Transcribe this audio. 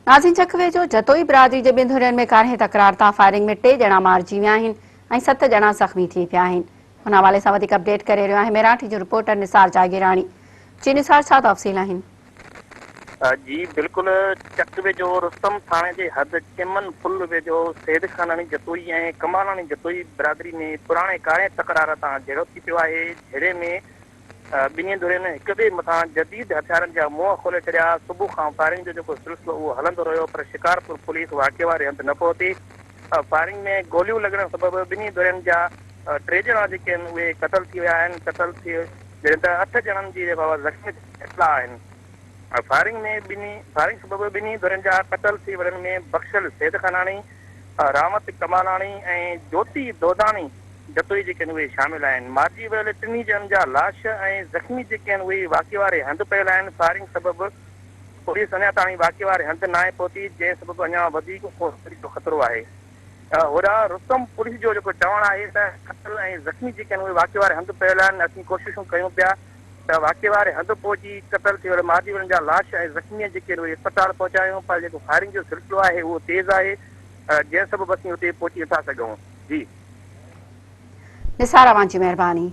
नाज़रीन, चकवे जो जतोई बिरादरी जे ॿिनि धुरियुनि में कारन्हे तकरार तां फायरिंग में 3 ॼणा मारिजी विया आहिनि ऐं 7 ॼणा ज़ख़्मी थी पिया आहिनि। हुन हवाले सां वधीक अपडेट करे रहियो आहे मेराठी जो रिपोर्टर नथार जागीराणी। जी नथार, छा तफ़सील आहिनि? जी बिल्कुल, चकवे जो रुस्तम थाने जे हद चिमन पुल वेझो सैद खानानी जतोई ऐं कमालानी जतोई बिरादरी में पुराणे कारणे तकरार तां जहिड़ो थी पियो आहे। जहिड़े में ॿिन्ही धुरियुनि हिक ॿिए मथां जदीद हथियारनि जा मुंहं खोले छॾिया। सुबुह खां फायरिंग जो जेको सिलसिलो उहो हलंदो रहियो, पर शिकारपुर पुलिस वाक़े वारे हंधि न पहुती। फायरिंग में गोलियूं लॻण सबबि ॿिन्ही धुरियुनि जा 3 ॼणा जेके आहिनि उहे क़तल थी विया आहिनि। क़तल थी जॾहिं त 8 ॼणनि जी जेका ज़ख़्मी थिया आहिनि। फायरिंग सबबि ॿिन्ही धुरियुनि जा क़तल थी वञण में बख़्शल सैद खानानी, रामत कमालानी ऐं ज्योति दोदानी जतोई जेके आहिनि उहे शामिल आहिनि। मारिजी वियल 3 ॼणनि जा लाश ऐं ज़ख़्मी जेके आहिनि उहे वाक़े वारे हंधि पियल आहिनि। फायरिंग सबबि पुलिस अञा ताईं वाक़े वारे हंधि न आहे पहुती, जंहिं सबबि अञा वधीक जो ख़तरो आहे। होॾां रुस्तम पुलिस जो जेको चवणु आहे त क़तल ऐं ज़ख़्मी जेके आहिनि उहे वाक़े वारे हंधि पियल आहिनि। असीं कोशिशूं कयूं पिया त वाक़े वारे हंधि पहुची क़तल थी वियल मारिजी वियल जा लाश ऐं ज़ख़्मी जेके आहिनि उहे अस्पताल पहुचायूं, पर जेको फायरिंग जो सिलसिलो आहे उहो तेज़ आहे, जंहिं सबबि असीं हुते पहुची नथा सघूं। जी नथार, अवां जी महिरबानी।